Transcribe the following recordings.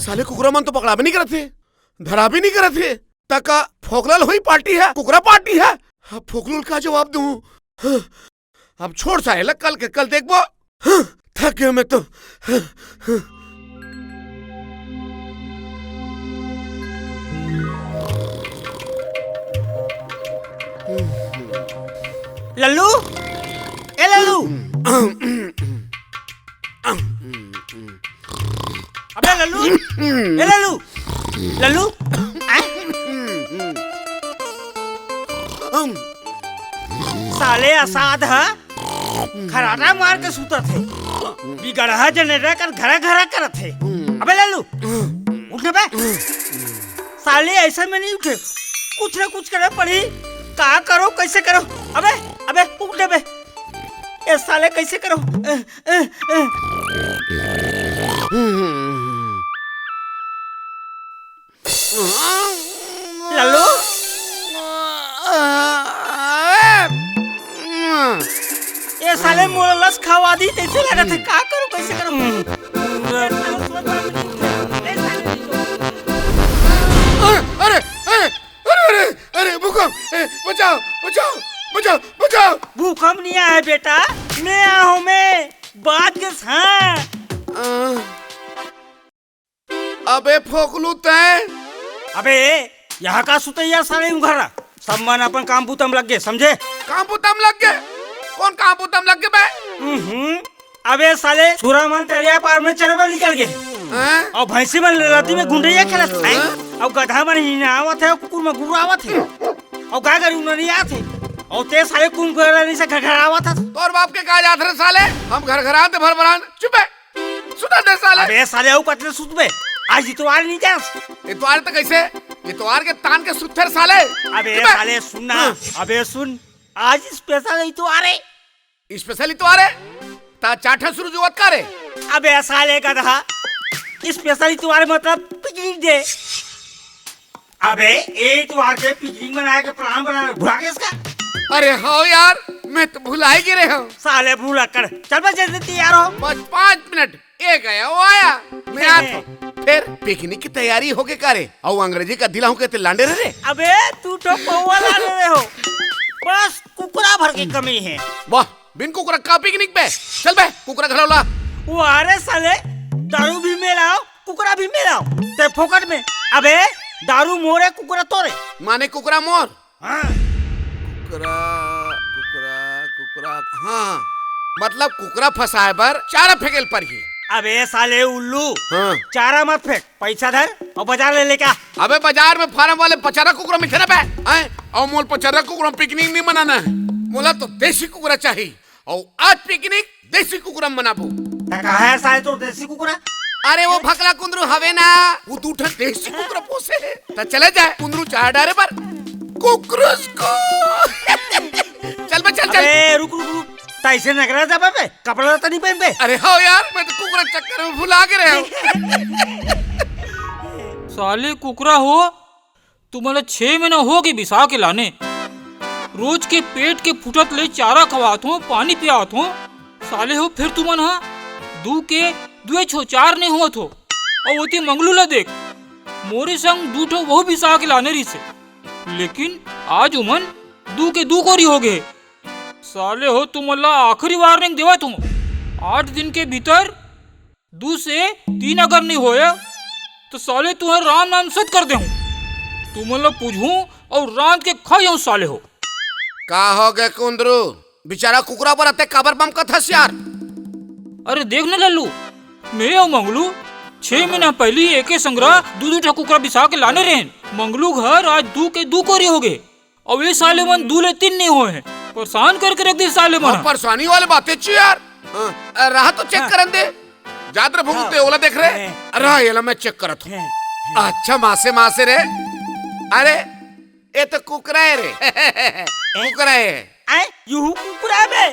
साले कुकुरा मन तो पकड़ा भी नहीं करे थे, धरा भी नहीं करे थे, तका फोकलल हुई पार्टी है, कुकुरा पार्टी है। अब फोकलुल का जवाब दूं? अब छोड़ साले, कल के कल देखबो। थक गया मैं तो। लल्लू, ए लल्लू, अबे लल्लू, ए लल्लू, लल्लू, साले असाध है, खराटा मार के सूता थे, बिगड़ा जनरेटर कर घरा घरा करत थे। अबे लल्लू, उठने बे, साले ऐसे में नहीं उठे, कुछ ना कुछ करे पड़ी, का करो कैसे करो। अबे अबे उठने बे, ये साले कैसे करो। लल्लू, ये साले मोरलस खावा दी, कैसे लगा थे, का करो कैसे करो। अरे अरे अरे अरे भूकंप, बचाओ बचाओ बचाओ बचाओ। भूकंप नहीं आया बेटा, मैं आया हूँ, मैं बात के साथ। अबे फोकलू तय, अबे यहाँ का सुतैया साले उघरा, सब मन अपन काम पुतम लग गए, समझे। काम पुतम लग गए? कौन काम पुतम लग गए बे? अबे साले छुरा मन तरिया पार में चरवा निकल गए, और भैंसी मन राती में गुंडैया खेलत है, और गधा मन हिना आवत है, कुकुर में गुरु आवत है, और गाय गरी नहीं आते, और ते साले कुम करने से घर आवत था। तोर बाप के कहा जात रहे साले, हम घर घरान ते भर भरान। चुप है, सुना दे साले। अबे साले वो कतले सुत बे, आज इतवार नहीं जा। इतवार तो कैसे, इतवार के तान के सुत्थर साले। अबे साले सुनना, अबे सुन, आज स्पेशल इतवार है। स्पेशल इतवार है ता चाठा शुरू जुवत करे। अबे साले गधा, स्पेशल इतवार मतलब पिकनिक डे। अबे इतवार के पिकनिक मनाए के प्लान बना भुला के इसका। अरे हाँ यार, मैं तो भुला ही गिरे हूँ। साले भूला कर, चल बस जल्दी तैयार हो। बस 5 मिनट, एक आया वो आया, मैं आता। फिर पिकनिक की तैयारी हो के करे, और अंग्रेजी का दिला हूँ कहते लांडे रे। अबे तू तो पौवा ला रहे हो, बस कुकुरा भर की कमी है। वाह, बिन कुकुरा का पिकनिक पे चल बे, कुकुरा घरौला। वो अरे साले दारू भी मिलाओ, कुकुरा भी मिलाओ, ते फोकट में। अबे दारू मोरे, कुकुरा तोरे, माने कुकुरा मोर। हाँ। कुकुरा कुकुरा कुकुरा, हाँ मतलब कुकुरा फंसाए बर चारा फेंकेल पर ही। अबे साले उल्लू, हाँ। चारा मत फेंक, पैसा धर और बाजार ले लेका। अबे बाजार में फार्म वाले पचारा कुकुरा मिठे ना पे, और मोल पचारा कुकुरा पिकनिक नहीं मनाना है, मोला तो देसी कुकुरा चाहिए, और आज पिकनिक देसी कुकुरा मनाबो। कहा है साले तो देसी कुकुरा? अरे वो भकला कुंदरू हवे ना, वो दूठा देसी कुकुरा पोसे है, तो चले जाए कुंदरू चाह डारे पर कुकुरुस को। चल बे चल चल। अबे रुक रुक रुक, तैसे नगरा जा बे, कपड़ा तो नहीं पहन बे। अरे हाँ यार, मैं तो कुकुरा चक्कर में भुला के रहा हूँ। साले कुकरा हो, तुम्हारा 6 महीना हो गए बिसा के लाने, रोज के पेट के फुटत ले चारा खवात हो, पानी पियात हो। साले हो फिर तुमन हा दू के दुए छो 4 नहीं हुआ थो, और वो मंगलू ला देख, मोरे संग दूठो वो बिसा के लाने रही से, लेकिन आज उमन दू के दू कोरी हो गए। साले हो तुम अल्लाह आखिरी वार्निंग देवा तुम, 8 दिन के भीतर 2 से 3 अगर नहीं होया तो साले तुम्हें राम नाम सत कर दे हूँ, तुम अल्लाह पूछूं और रात के खाई हूँ। साले हो का हो गए कुंदरू, बेचारा कुकुरा पर आते काबर बम का थस यार। अरे देख न लल्लू, मैं और मंगलू 6 महीना पहले एक संग्रह दूध कुकरा बिसा के लाने रहे, मंगलू घर आज 2 के 2 कोरी हो गए, और ये साले मन 2 ले 3 नहीं हुए हैं, परेशान करके रख दी साले मन। परेशानी वाले बातें ची यार, रहा तो चेक करन दे, जातर भूलते ओला देख रहे, रहा ये ला मैं चेक करत हूँ। अच्छा मासे रे, अरे ये तो कुकरा है रे, कुकरा है। यूं कुकुरा बे।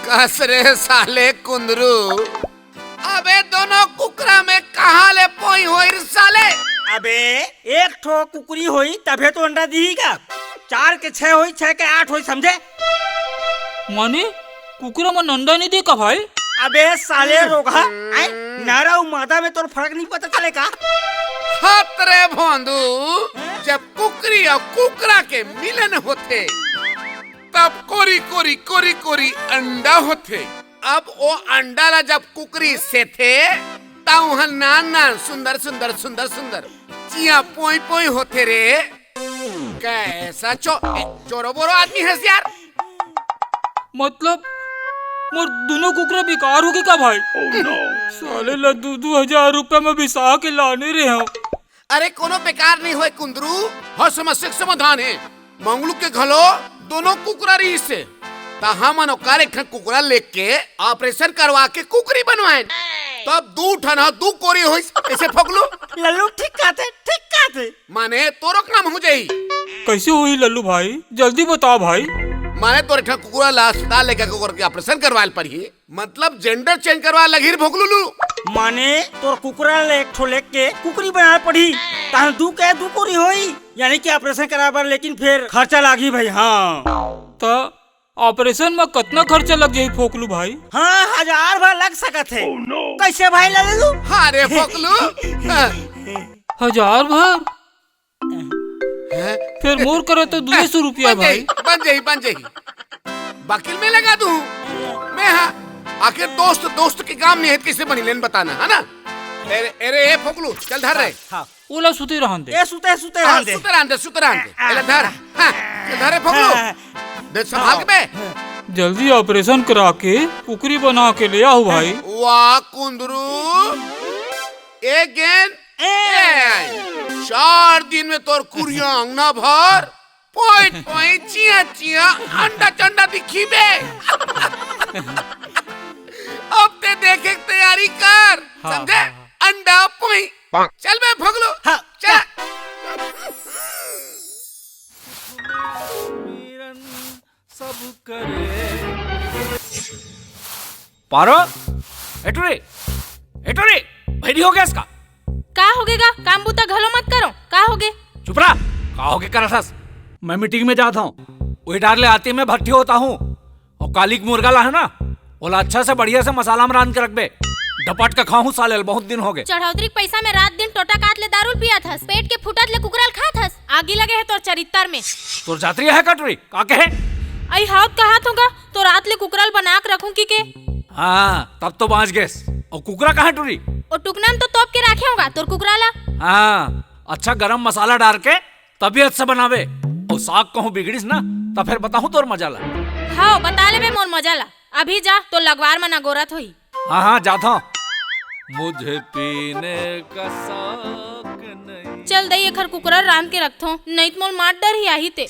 कस रे साले कुंदरू, अबे दोनों कुकरा में कहाँ ले पोई होई रे साले। अबे एक ठो कुकुरी होई तबे तो अंडा दीगा, 4 के 6 होई, 6 के 8 होई, समझे। माने कुकुरा मन अंडा नहीं दे का भाई? अबे साले रोगा, किनारा और मादा में तो फर्क नहीं पता चलेगा। खतरे भोंदू, जब कुकरी और कुकरा के मिलन होते तब कोरी कोरी कोरी कोरी अंडा होते। अब वो अंडा ला जब कुकरी से थे तब वहाँ नान नान सुंदर सुंदर सुंदर सुंदर चिया पोई पोई होते रे। कैसा चोरो बोरो आदमी है यार। मतलब मोर दोनों कुकरा बेकार हो गए का भाई? साले ला 2,000 रुपए में बिसा के लाने रहे हो। अरे कोनो बेकार नहीं होए कुंदरू, हर समस्या के समाधान है। मंगलू के घलो दोनों कुकरा रही से हम अनोकार एक कुकरा लेके ऑपरेशन करवा के कुकरी बनवाए तब 2 ठन 2 कोरी होई। ऐसे फगलू लल्लू ठीक कहते माने तोरो काम हो जाई। कैसे हुई लल्लू भाई, जल्दी बताओ भाई। माने तोरे ठन कुकरा ला अस्पताल लेके कुकर के ऑपरेशन करवाल पड़ी, मतलब जेंडर चेंज करवा लगी भोगलू। माने तोर कुकरा ले एक ठो लेके कुकरी बना पड़ी तान 2 कोरी होई, यानी कि ऑपरेशन कराबर लेकिन फिर खर्चा लागी भाई। हाँ तो ऑपरेशन में कितना खर्चा लग जाये फोकलू भाई? हाँ 1000 भर लग सकत है। कैसे भाई लल्लू? हाँ रे फोकलू 1000 भर? फिर मोर करे तो 200 रुपया भाई। बन जाई वकील में लगा दूं मैं। हाँ आखिर दोस्त के काम में है कैसे बनी लेन बताना है ना। अरे फोकलू चल धर रे। हाँ ओला सुते रहन दे। सुते रहन दे एला धर। हाँ चल धर रे फोकलू, देख संभाल के बे। जल्दी ऑपरेशन करा के कुकरी बना के ले आओ भाई। वाह कुंदरू, एक गेंद 4 दिन में तोर कुरिया अंगना भर पोई चिया अंडा चंडा दिखी बे। अब ते देखे तैयारी कर। हाँ, समझे? हाँ, अंडा पोई चल बे भगलो। हाँ, चल सब करे पारो एटोरे भैडी हो गया इसका। का होगेगा? काम बुता घलो मत करो। का होगे? चुप रहा। का हो गया करसस? मैं मीटिंग में जाता हूँ, वही डार ले आती मैं भट्टी होता हूँ। और कालिक मुर्गा ला है ना, बोला अच्छा से बढ़िया से मसाला में रांध के रख बे। डपट का खाऊं साले, बहुत दिन हो गए। चढ़ौतरी पैसा में रात दिन टोटा काट ले दारू पिया थस, पेट के फुटत ले कुकरल खा थस। आगी लगे है तोर चरित्र में। तोर जातरी है कटोरी का कहे? आई हाथ कहा होगा तो रात ले कुकरल बना के रखूं की के। हाँ तब तो बाँच गए। और कुकरा कहाँ टूरी? और टुकना में तो तोप के रखे होगा तोर कुकराला। हाँ अच्छा गरम मसाला डाल के तबीयत से बनावे। और साग कहूँ बिगड़ीस ना तब फिर बताऊँ तोर मजा ला। हाँ बता ले बे मोर मजा ला। अभी जा तो लगवार में नगोरत होई। हाँ जाता हूँ। मुझे पीने का शौक नहीं। चल दई एक कुकरा रांध के रखथो, नहीं तो मोर मार डर ही आही ते।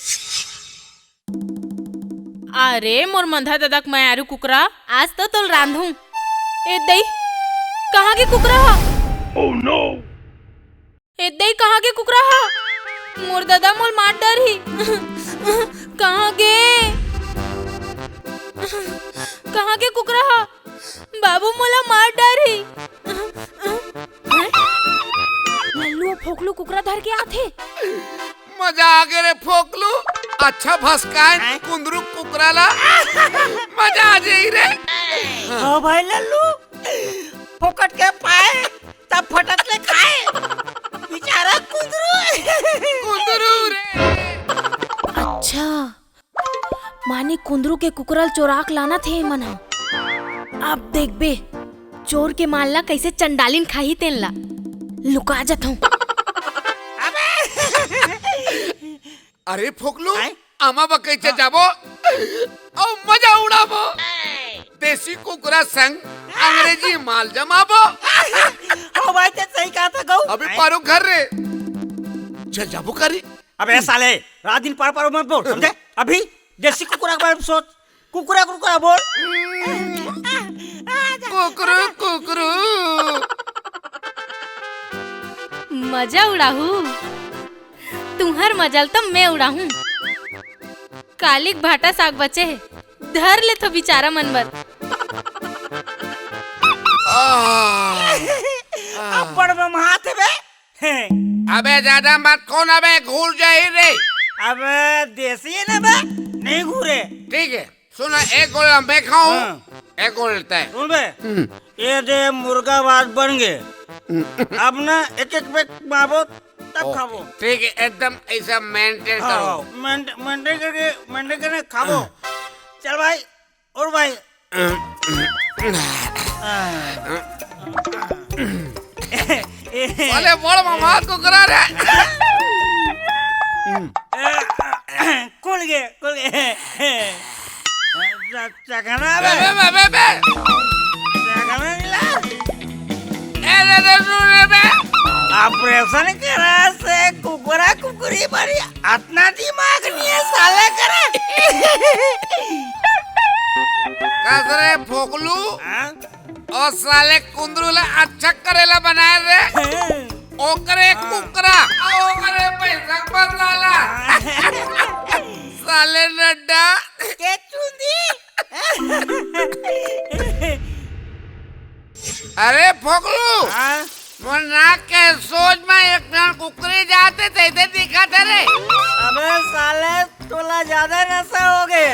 अरे मोर मंधा ददक मैं आरू कुकरा, आज तो तुल रांधू। ए दई कहाँ के कुकरा हा? Oh no! ए दई कहाँ के कुकरा हा? मोर दादा मोर मार डर ही। कहाँ के कुकरा हा? बाबू मोला मार डर ही। लल्लू फोकलू कुकरा धर के आथे। मजा आ गया रे फोकलू। अच्छा भस्काए कुंदरू कुकरा ला मजा आ जाई रे। हाँ भाई लल्लू फोकट के पाए तब फटक ले खाए। बेचारा कुंदरू रे। अच्छा माने कुंदरू के कुकरल चोराक लाना थे मना। अब देख बे चोर के मालला कैसे चंडालिन खाही तेन ला। लुका जात हूँ। अरे फोकलू आमा बकैचे जाबो और मजा उड़ाबो। देसी कुकरा संग अंग्रेजी माल जमाबो। हाँ भाई ते सही कहा था गौ। अभी पारो घर रे चल जाबो करी। अबे साले रात दिन पार मत बोल, समझे? अभी देसी कुकरा के बारे में सोच। कुकरा बोल। कुकरू मजा उड़ाहू। तुम्हार मजल तो मैं उड़ाहूं। कालिक भाटा साग बचे है, धर ले तो बेचारा मनबर। अब्बड़ में महाते बे। अबे ज्यादा मत कौन अबे घूर जाए रे। अबे देसी है ना बे, नहीं घूरे। ठीक है सुनो, एक गोला मैं खाऊं एक गोला लेता है। सुन बे ये दे मुर्गा बात बन गए। अब ना एक एक पे मारो तब खाबो। ठीक है, एकदम ऐसा मेंटेन करो। मेंटेन करके खाबो। चल भाई और भाई। अरे बड़ मामा को करा रे। खुल गए। चखना बे चखना मिला। ए बे ऑपरेशन करा से कुकुरा कुकुरी बड़ी अपना दिमाग नहीं है साले करे। कसरे फोकलू और साले कुंदरूला अच्छा करेला बनाए रे। ओकरे कुकरा ओकरे पैसा पर लाला। साले नड्डा के चुंदी। अरे फोकलू मुन्ना के सोच में एक जन कुकरी जाते थे इधर दिखा थे रे। अबे साले तोला ज्यादा नशा हो गए।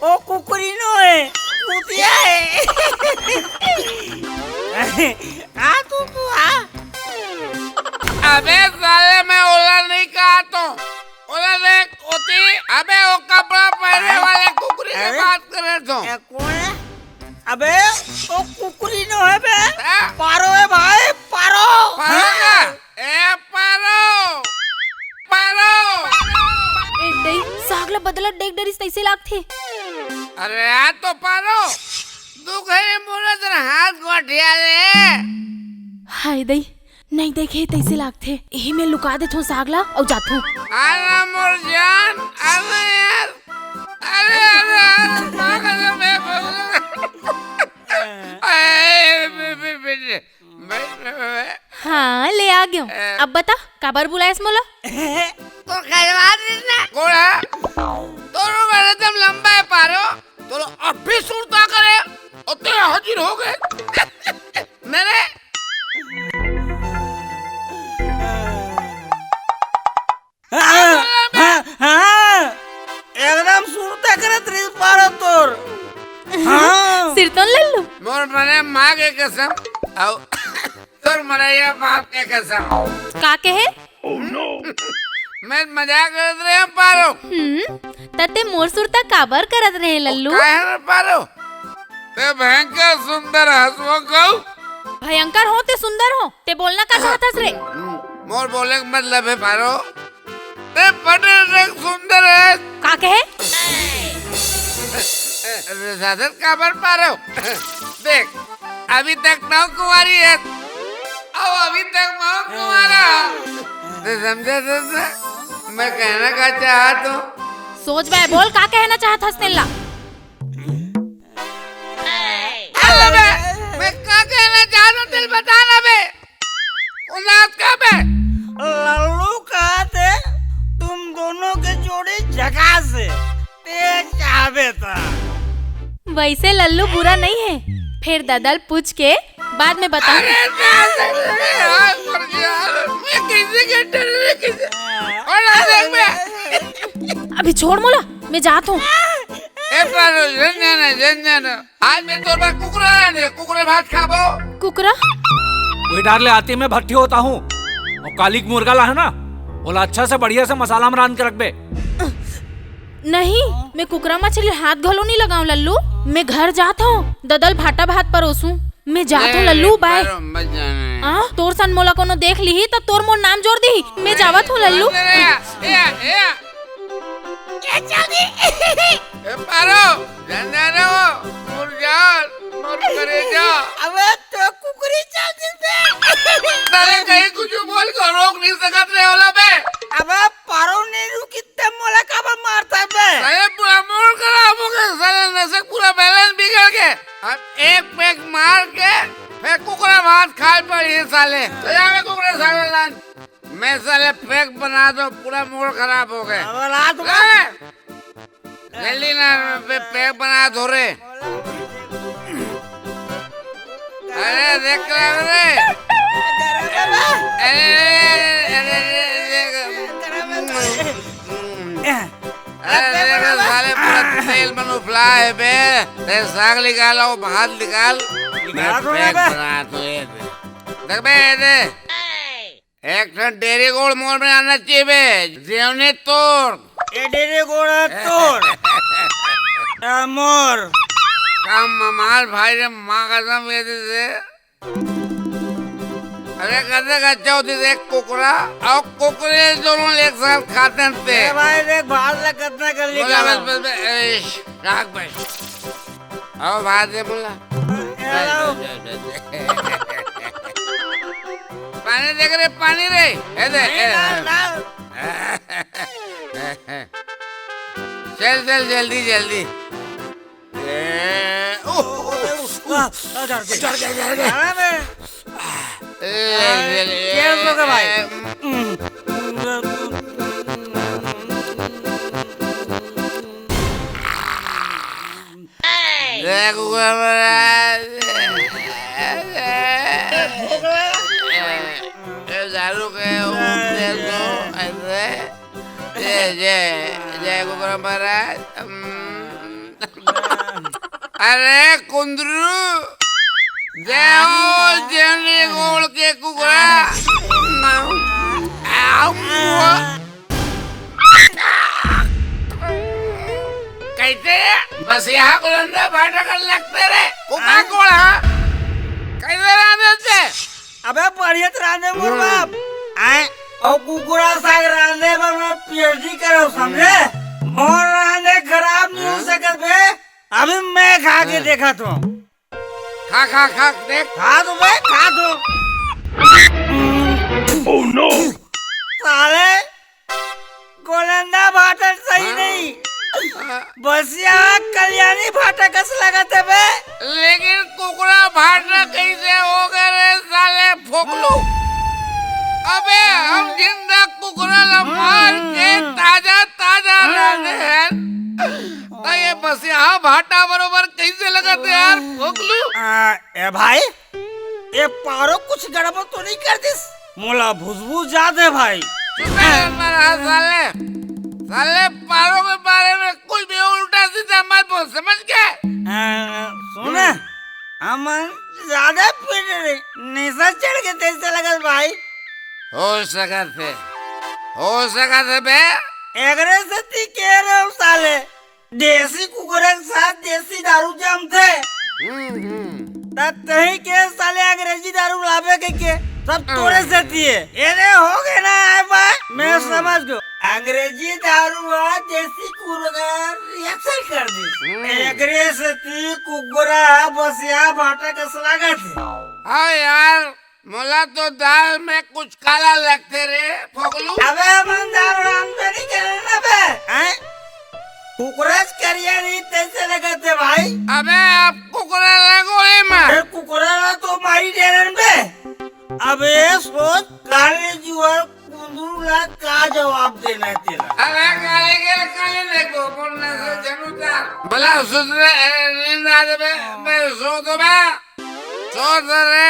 ओ कुकुरी नो है कुतिया है। आ तू आ। अबे साले मैं ओला नहीं कहा तो ओला देख होती। अबे वो कपड़ा पहने वाले कुकरी से बात कर रहे तो। कौन है? अबे ओ कुकुरी नो है बे। पारो है भाई पारो। पारो का? ए पारो ए दई सागला बदला डेक डरिस तैसे लागथे। अरे यार तो पारो दुख है मोरे तेरा हाथ गोटिया ले। हाय दई नहीं देखे तैसे लागथे। यही में लुका देथो सागला और जाथो। अरे मोर जान अरे यार अरे पागल मैं हाँ ले आ गयो। अब बता काबर बुलायस मोला? तो खैरवाद ना कोड़ा तोरो मेरे दम लंबा है पारो तोरो अब भी सुरता करे और तेरा हाजिर हो गए मेरे। एकदम सुनता करे त्रिस पारो तोर। सिरतन लल्लू मोर मने माँ के कसम आओ तोर मरैया बाप के कसम। का कहे? मैं मजाक करत रहे हम पारो। तते मोर सुरता काबर करत रहे लल्लू? काहे रे पारो ते भयंकर सुंदर हंसो कहू। भयंकर हो ते सुंदर हो ते बोलना का चाहतस रे? मोर बोले का मतलब है पारो ते बड़े सुंदर है। का कहे? साधन काबर पारो देख अभी तक नौ कुमारी है और अभी तक मैं कुमारा। समझे मैं कहना का चाहता हूँ। सोच बे बोल का कहना चाहतस तेला? मैं क्या कहना चाहता हूँ दिल बताना बे। उन्नाथ का बे लल्लू कहा थे तुम दोनों के जोड़ी जगह से ते चाहबे था। वैसे लल्लू बुरा नहीं है। फिर ददल पूछ के बाद में बताऊं। अभी छोड़ मोला मैं जात हूँ। आज मैं तोर पर कुकरा लाने कुकरे भात खाबो। कुकरा वही डाले आते मैं भट्टी होता हूँ और कालिक मुर्गा ला है ना बोला अच्छा से बढ़िया से मसाला में रान के रख बे। नहीं मैं कुकरा मछली हाथ घलो नहीं लगाऊं लल्लू। मैं घर जाता हूँ ददल भाटा भात परोसूं। मैं जाता हूँ लल्लू बाय। तोर सन मोला कोनो देख ली तो तोर मोर नाम जोड़ दी। मैं जावत हूँ लल्लू। पारो मोर करे जा। अबे तो कुकरी चल जिसपे। साले कहीं कुछ बोल कर रोक नहीं सकत रे होला बे। अबे पारो ने रुकी ते मोला काबर मारता बे। साले पूरा मोड़ खराब हो गया। साले नशे पूरा बैलेंस बिगड़ के अब एक पैक मार के फिर कुकरा भात खाए पड़ी साले। तो जा मैं कुकरे साले लान मैं साले पैक बना दो पूरा मोड़ खराब हो गए। अब रात जल्दी ना पैक बना दो रे। अरे देख रे अरे साले पूरा el manufla है बे ते साग निकाल और भात निकाल निकाला तो पैक बे। बना तो ये देख बे दे एक ठन डेरी गोल मोल में आना चाहिए बे जेवने तोड़ ए डेरे गोड़ा तोड़ मोर काम ममाल भाई रे माँ कसम ये दे अरे कहते अच्छा होती थी एक कुकरा और कुकरे दोनों एक साथ खाते थे ए भाई देख बाहर से कितना कर बोला निकाला बस राख भाई आओ बात है बोला पानी देख रे पानी रे ए दे चल चल जल्दी जल्दी चढ़ गया भाई दारू के जय कुकरा महाराज अरे कुंदरू जय हो जय गोल के कुकरा कैसे बस यहाँ कुलंदा भाटा कर लगते रे कुका कोड़ा कैसे रांधे अबे बढ़िया रांधे मोर बाप आए और कुकुरा साग रांधे पर मैं पीएचडी करो समझे मोर रांधे खराब नहीं हो सकत बे अभी मैं खा के देखा तो खा खा खा देख खा दो बे खा दो ओह नो साले गोलंदा भाटा सही नहीं बस यहाँ कल्याणी भाटा कस लगा थे बे लेकिन कुकड़ा भाटा कैसे हो गए रे साले फोकलू अबे हम जिंदा कुकड़ा ला मार के ताजा ताजा रहते हैं तो ये बस यहाँ भाटा बरोबर कैसे लगा थे यार फोकलू ए भाई ये पारो कुछ गड़बड़ तो नहीं कर दिस मोला भुजबुज ज्यादा भाई साले साले पारों के बारे में कुछ भी उल्टा सीधा मत बोल समझ गए सुने अमन ज्यादा पीट रहे निशा चढ़ के तेज लगा भाई हो सका थे बे एगरे से ती कह रहे हो साले देसी कुकुरे के साथ देसी दारू जम थे तब कहीं के साले अंग्रेजी दारू लावे के सब तोड़े से दिए ये हो गए ना भाई मैं समझ गयो अंग्रेजी दारू और देसी कुकुरा रिएक्शन कर दी एगरे से ती कुकुरा बस यहाँ भाटा का सलागा थे हाँ यार मोला तो दाल में कुछ काला लगते रे फोकलू अबे मन दारू राम पे नहीं करे ना बे हैं कुकुरस करिए नहीं तैसे लगते भाई अबे आप कुकरा लगोले में कुकुरा तो मारी देने बे अबे सोच काले जुआर कुंदूला का जवाब देना तेरा अबे काले देखो बोलने से जरूरता भला सुधरे नींद आ जाए मैं सो तो मैं सो तो रे